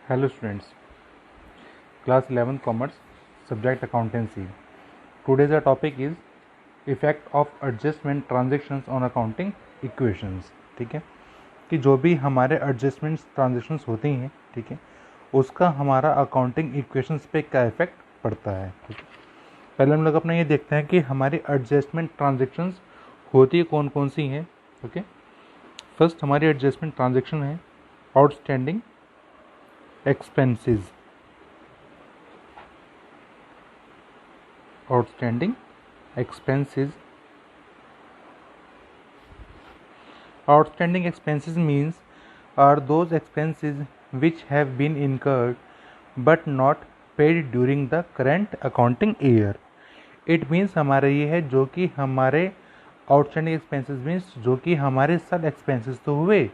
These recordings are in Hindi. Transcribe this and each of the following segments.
Hello students, class 11 commerce, subject accountancy. Today's our topic is effect of adjustment transactions on accounting equations. ठीक है कि जो भी हमारे एडजस्टमेंट्स ट्रांजेक्शन्स होती हैं, ठीक है, उसका हमारा अकाउंटिंग इक्वेशंस पे क्या इफेक्ट पड़ता है. ठीक है, पहले हम लोग अपना ये देखते हैं कि हमारी एडजस्टमेंट ट्रांजेक्शन्स होती कौन कौन सी हैं. ओके, फर्स्ट हमारी एडजस्टमेंट ट्रांजेक्शन है outstanding expenses. Outstanding expenses. Outstanding expenses means are those expenses which have been incurred but not paid during the current accounting year. It means हमारा ये है जो कि हमारे outstanding expenses means जो कि हमारे साथ expenses तो हुए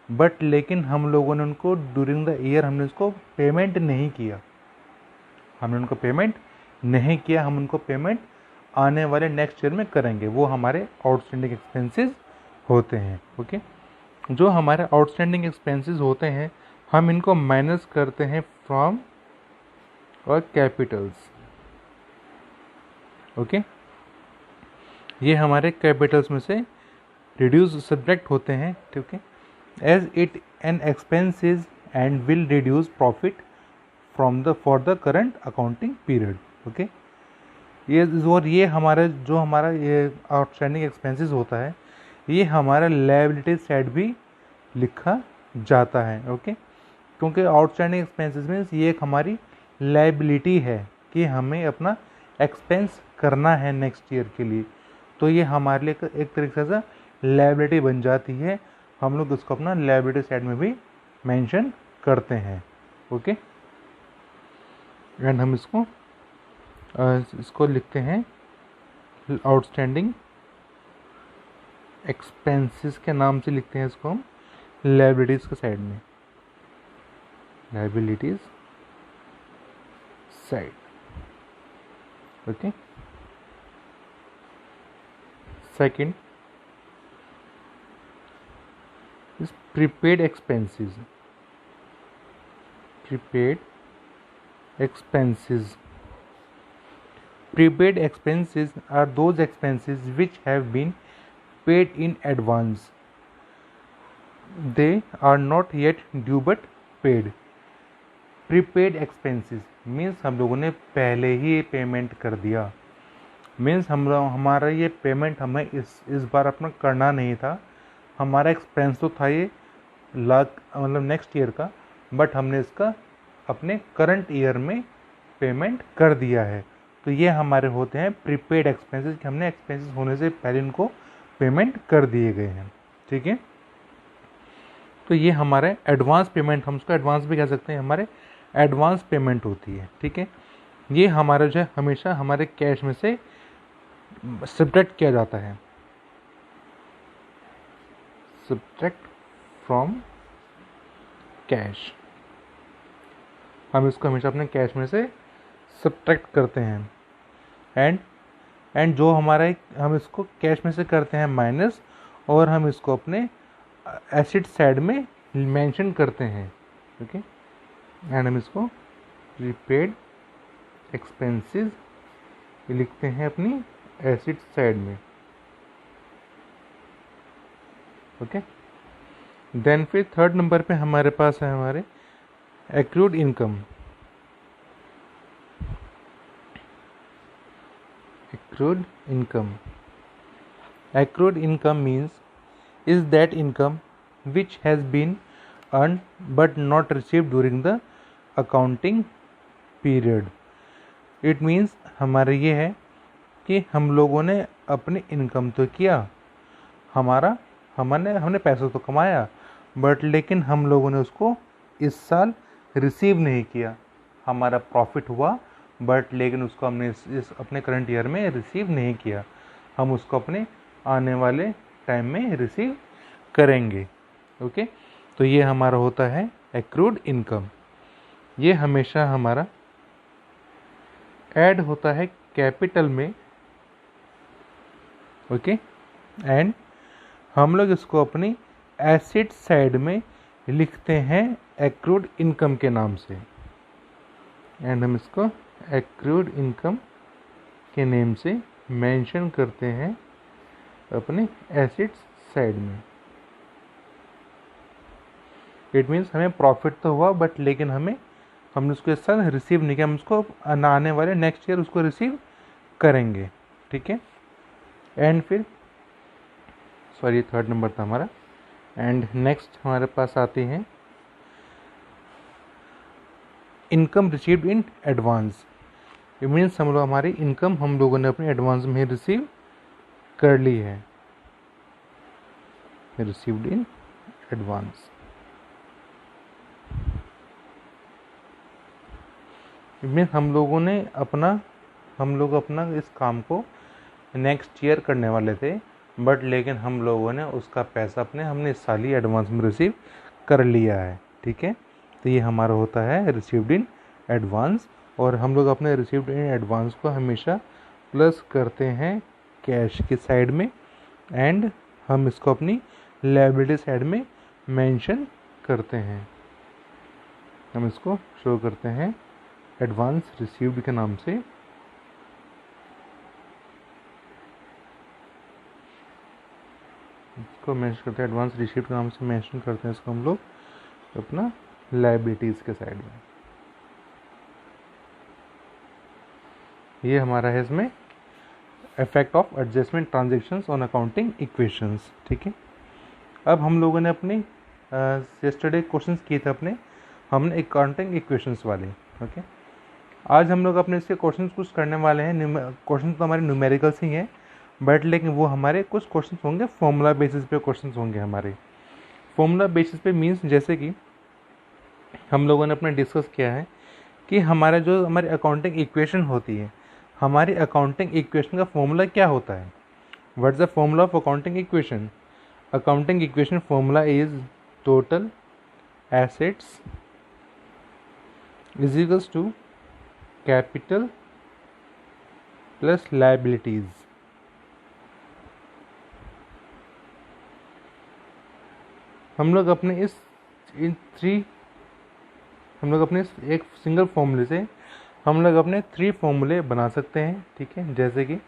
बट लेकिन हम लोगों ने उनको ड्यूरिंग द ईयर हमने उसको पेमेंट नहीं किया. हम उनको पेमेंट आने वाले नेक्स्ट ईयर में करेंगे. वो हमारे आउटस्टैंडिंग एक्सपेंसेस होते हैं. ओके, जो हमारे आउटस्टैंडिंग एक्सपेंसेस होते हैं हम इनको माइनस करते हैं फ्रॉम और कैपिटल्स. ओके, ये हमारे कैपिटल्स में से रिड्यूस सब्जेक्ट होते हैं. ठीक है, as it an expenses and will reduce profit from the for the current accounting period. Okay, ये हमारा जो हमारा ये आउटस्टैंडिंग एक्सपेंसेस होता है ये हमारा लायबिलिटी साइड भी लिखा जाता है. ओके, क्योंकि आउटस्टैंडिंग एक्सपेंसेस मीन्स ये एक हमारी लायबिलिटी है कि हमें अपना एक्सपेंस करना है नेक्स्ट ईयर के लिए. तो ये हमारे लिए एक तरीके से लायबिलिटी बन जाती है. हम लोग इसको अपना लायबिलिटी साइड में भी मेंशन करते हैं. ओके, एंड हम इसको लिखते हैं आउटस्टैंडिंग एक्सपेंसेस के नाम से लिखते हैं इसको हम लायबिलिटीज के साइड में, liabilities side. Okay, second is prepaid expenses. Prepaid expenses are those expenses which have been paid in advance. They are not yet due but paid. Prepaid expenses means हम लोगों ने पहले ही पेमेंट कर दिया. मीन्स हमारा ये पेमेंट हमें इस बार अपना करना नहीं था. हमारा एक्सपेंस तो था ये मतलब नेक्स्ट ईयर का, बट हमने इसका अपने करंट ईयर में पेमेंट कर दिया है. तो ये हमारे होते हैं प्रीपेड एक्सपेंसेस कि हमने एक्सपेंसेस होने से पहले इनको पेमेंट कर दिए गए हैं. ठीक है, तो ये हमारे एडवांस पेमेंट, हम उसको एडवांस भी कह सकते हैं, हमारे एडवांस पेमेंट होती है. ठीक है, ये हमारा जो है हमेशा हमारे कैश में से सब्ट्रैक्ट किया जाता है, सब्ट्रैक्ट फ्रॉम कैश. हम इसको हमेशा अपने कैश में से सब्ट्रैक्ट करते हैं. एंड जो हमारा हम इसको कैश में से करते हैं माइनस, और हम इसको अपने एसेट साइड में मेंशन करते हैं. ओके, एंड हम इसको प्रीपेड एक्सपेंसेस लिखते हैं अपनी एसेट साइड में. ओके, देन फिर थर्ड नंबर पे हमारे पास है हमारे accrued income. Accrued income means is that income which has been earned but not received during the accounting period. It means हमारे ये है कि हम लोगों ने अपनी इनकम तो किया, हमने पैसा तो कमाया, बट लेकिन हम लोगों ने उसको इस साल रिसीव नहीं किया. हमारा प्रॉफिट हुआ बट लेकिन उसको हमने इस अपने करंट ईयर में रिसीव नहीं किया. हम उसको अपने आने वाले टाइम में रिसीव करेंगे. ओके, तो ये हमारा होता है एक्रूड इनकम. ये हमेशा हमारा ऐड होता है कैपिटल में. ओके, एंड हम लोग इसको अपनी एसेट साइड में लिखते हैं एक्रूड इनकम के नाम से, एंड हम इसको एक्रूड इनकम के नेम से मेंशन करते हैं अपने एसेट्स साइड में। इट मीन्स हमें प्रॉफिट तो हुआ बट लेकिन हमने उसके साथ रिसीव नहीं किया, हम उसको आने वाले नेक्स्ट ईयर उसको रिसीव करेंगे। ठीक है, एंड फिर सॉरी 3rd नंबर था हमारा। एंड नेक्स्ट हमारे पास आती है income received in advance. It means हम लोग हमारी इनकम हम लोगों ने अपने एडवांस में रिसीव कर ली है, received in advance. It means हम लोग अपना इस काम को नेक्स्ट ईयर करने वाले थे, बट लेकिन हम लोगों ने उसका पैसा हमने इस साल ही एडवांस में रिसीव कर लिया है। ठीक है, तो ये हमारा होता है रिसीव्ड इन एडवांस, और हम लोग अपने रिसीव्ड इन एडवांस को हमेशा प्लस करते हैं कैश की साइड में, एंड हम इसको अपनी लायबिलिटी साइड में मेंशन करते हैं। हम इसको शो करते हैं एडवांस रिसीव्ड के नाम से। इसको मेंशन करते हैं एडवांस रिसीव्ड के नाम से मेंशन करते हैं इसको हम लोग अपना लायबिलिटीज़ के साइड में। ये हमारा है इसमें effect of adjustment transactions on accounting equations. ठीक है, अब हम लोगों ने अपने यस्टरडे क्वेश्चंस किए थे हमने अकाउंटिंग इक्वेशंस वाले। ओके, आज हम लोग अपने इसके क्वेश्चंस कुछ करने वाले हैं। क्वेश्चन तो हमारे न्यूमेरिकल्स ही हैं, बट लेकिन वो हमारे कुछ क्वेश्चंस होंगे फॉर्मूला बेसिस पे क्वेश्चंस होंगे हमारे। फॉर्मूला बेसिस पे मीन्स जैसे कि हम लोगों ने अपने डिस्कस किया है कि हमारी अकाउंटिंग इक्वेशन होती है, हमारी अकाउंटिंग इक्वेशन का फॉर्मूला क्या होता है। What is the formula of accounting equation? Accounting equation formula is total assets is equals to capital plus liabilities. हम लोग अपने एक सिंगल फॉर्मूले से हम लोग अपने 3 फॉर्मूले बना सकते हैं। ठीक है, जैसे कि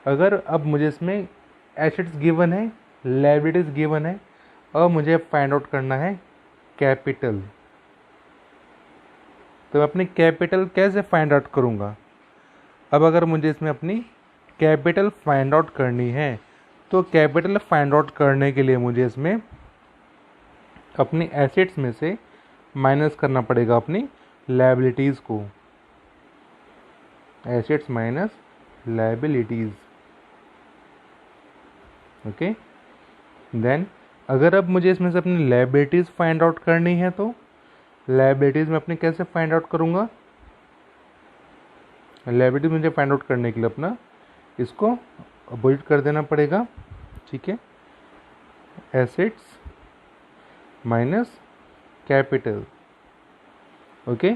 अगर अब मुझे इसमें एसेट्स गिवन है, लायबिलिटीज गिवन है, और मुझे फाइंड आउट करना है कैपिटल, तो मैं अपनी कैपिटल कैसे फाइंड आउट करूँगा? अब अगर मुझे इसमें अपनी कैपिटल फाइंड आउट करनी है, तो कैपिटल फाइंड आउट करने के लिए मुझे इसमें अपनी एसेट्स में से माइनस करना पड़ेगा अपनी लायबिलिटीज़ को। Assets minus liabilities. Okay, then अगर अब मुझे इसमें से अपनी लायबिलिटीज़ फाइंड आउट करनी है, तो लायबिलिटीज़ में अपने कैसे फाइंड आउट करूँगा? लायबिलिटीज़ मुझे फाइंड आउट करने के लिए अपना इसको अवॉइड कर देना पड़ेगा। ठीक है, एसेट्स माइनस कैपिटल। ओके,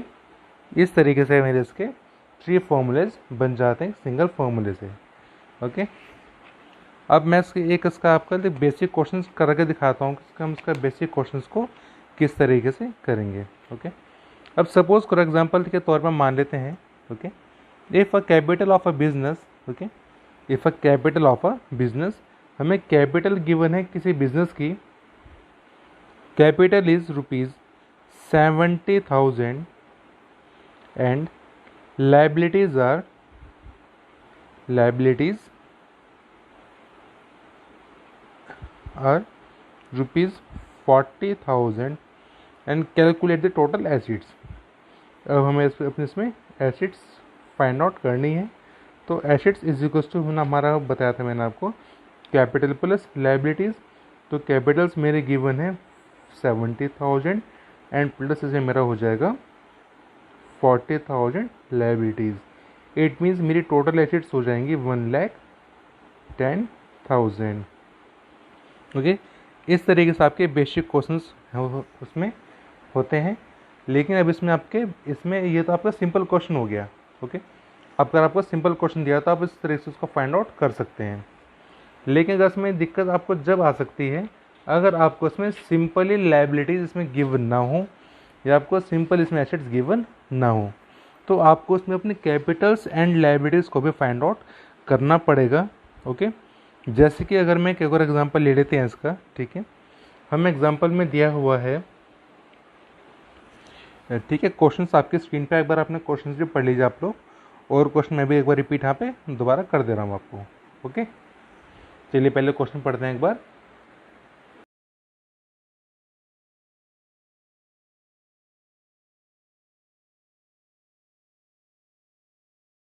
इस तरीके से मेरे इसके 3 फॉर्मूलेज बन जाते हैं सिंगल फॉर्मूले से। ओके, अब मैं इसका आपका बेसिक क्वेश्चन करके दिखाता हूँ कि हम इसका बेसिक क्वेश्चन को किस तरीके से करेंगे। ओके, अब सपोज फॉर एग्जांपल के तौर पर मान लेते हैं, okay, if a capital of a business, okay, if a capital of a business, हमें कैपिटल गिवन है किसी बिजनेस की, capital is ₹70,000 and liabilities are ₹40,000 and calculate the total assets। अब हमें अपने इसमें एसेट्स फाइंड आउट करनी है, तो एसेट्स इज इक्वल्स टू हमारा बताया था मैंने आपको कैपिटल प्लस लायबिलिटीज़। तो कैपिटल्स मेरे गिवन है 70,000 एंड प्लस इसे मेरा हो जाएगा 40,000 लायबिलिटीज़। इट मीन्स मेरी टोटल एसेट्स हो जाएंगी 1,10,000। ओके, इस तरीके से आपके बेसिक क्वेश्चंस उसमें होते हैं। लेकिन अब इसमें ये तो आपका सिंपल क्वेश्चन हो गया। ओके, अब अगर आपको सिंपल क्वेश्चन दिया तो आप इस तरीके से उसको फाइंड आउट कर सकते हैं। लेकिन अगर इसमें दिक्कत आपको जब आ सकती है अगर आपको इसमें सिंपली लायबिलिटीज इसमें गिवन ना हो या आपको सिंपल इसमें एसेट्स गिवन ना हो, तो आपको इसमें अपने कैपिटल्स एंड लायबिलिटीज़ को भी फाइंड आउट करना पड़ेगा। ओके, जैसे कि अगर मैं एक और एग्जांपल ले लेते हैं इसका, ठीक है। हमें एग्जांपल में दिया हुआ है, ठीक है। क्वेश्चंस आपकी स्क्रीन पे एक बार आपने क्वेश्चंस भी पढ़ लीजिए आप लोग, और क्वेश्चन मैं भी एक बार रिपीट यहाँ पे दोबारा कर दे रहा हूँ आपको। ओके, चलिए पहले क्वेश्चन पढ़ते हैं एक बार।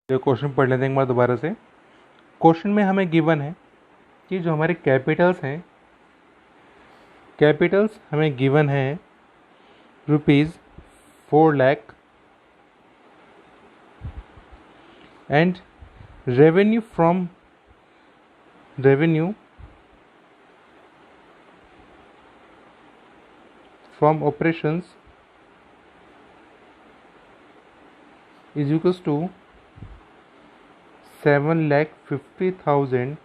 ये क्वेश्चन पढ़ लेते हैं एक बार दोबारा से। क्वेश्चन में हमें गिवन है कि जो हमारे कैपिटल्स हैं, कैपिटल्स हमें गिवन है ₹4 lakh and revenue from operations is equals to 7,50,000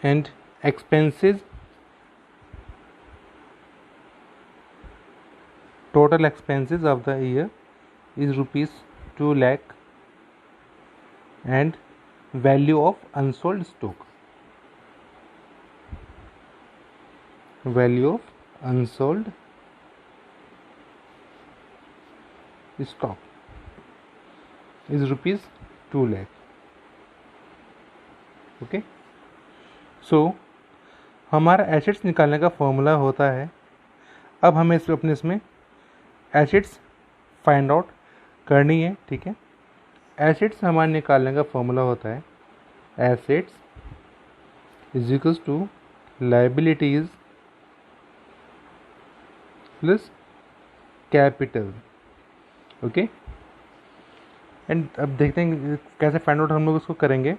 and expenses, total expenses of the year is ₹2 lakh and value of unsold stock, value of unsold stock is ₹2 lakh। Okay, सो हमारा एसेट्स निकालने का फॉर्मूला होता है, अब हमें इसमें एसेट्स फाइंड आउट करनी है, ठीक है। एसेट्स हमारे निकालने का फॉर्मूला होता है assets is equals to liabilities plus capital. Okay, and अब देखते हैं कैसे फाइंड आउट हम लोग इसको करेंगे।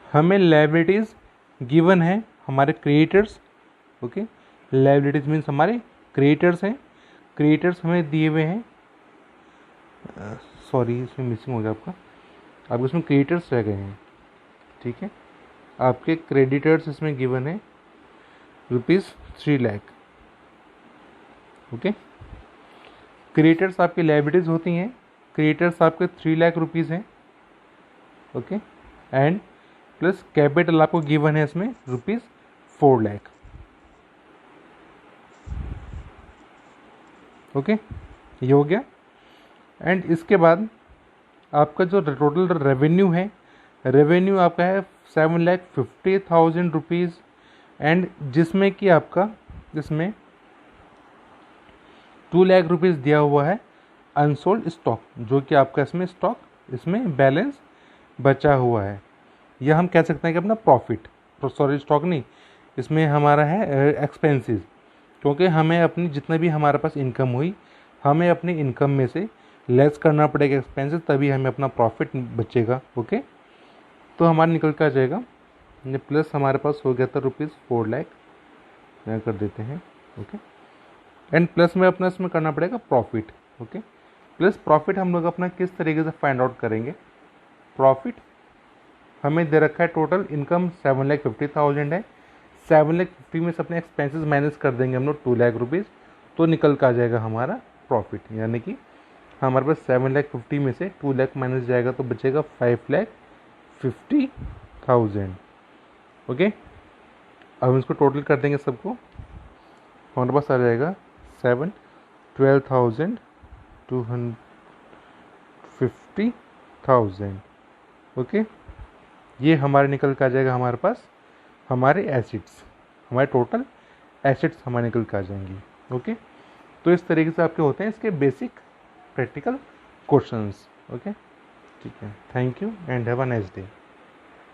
हमें लायबिलिटीज़ गिवन है हमारे क्रिएटर्स। ओके, लायबिलिटीज़ मीन्स हमारे क्रिएटर्स हैं, क्रिएटर्स हमें दिए हुए हैं, सॉरी इसमें मिसिंग हो गया आपका इसमें क्रिएटर्स रह गए हैं, ठीक है। आपके क्रेडिटर्स इसमें गिवन है ₹3 लाख। ओके, क्रिएटर्स आपकी लायबिलिटीज़ होती हैं, क्रिएटर्स आपके 3 लाख रुपीज़ हैं। ओके, एंड प्लस कैपिटल आपको गिवन है इसमें ₹4 लाख। ओके, ये हो गया। एंड इसके बाद आपका जो टोटल रेवेन्यू है, रेवेन्यू आपका है 7,50,000 रुपीज़, एंड जिसमें कि आपका इसमें 2 लाख रुपीज़ दिया हुआ है अनसोल्ड स्टॉक, जो कि आपका इसमें स्टॉक इसमें बैलेंस बचा हुआ है, या हम कह सकते हैं कि अपना प्रॉफिट, सॉरी स्टॉक नहीं, इसमें हमारा है एक्सपेंसेस, क्योंकि हमें अपनी जितना भी हमारे पास इनकम हुई, हमें अपनी इनकम में से लेस करना पड़ेगा एक्सपेंसेस, तभी हमें अपना प्रॉफिट बचेगा। ओके, तो हमारा निकल कर आ जाएगा, प्लस हमारे पास हो गया था ₹4 लाख, यहाँ कर देते हैं। ओके, एंड प्लस में अपना इसमें करना पड़ेगा प्रॉफिट। ओके, प्लस प्रॉफिट हम लोग अपना किस तरीके से फाइंड आउट करेंगे। प्रॉफिट हमें दे रखा है, टोटल इनकम 7,50,000 है, 7,50,000 में से अपने एक्सपेंसेस माइनस कर देंगे हम लोग 2 लाख रुपीज़, तो निकल कर आ जाएगा हमारा प्रॉफिट। यानी कि हमारे पास 7,50,000 में से 2 लाख माइनस जाएगा तो बचेगा 5,50,000। ओके, अब हम इसको टोटल कर देंगे सबको, हमारे पास आ जाएगा 12,250,000। ओके, ये हमारे निकल कर आ जाएगा हमारे पास हमारे एसेट्स, हमारे टोटल एसेट्स हमारे निकल कर आ जाएंगी। ओके, तो इस तरीके से आपके होते हैं इसके बेसिक प्रैक्टिकल क्वेश्चंस। ओके, ठीक है, thank you and have a nice day.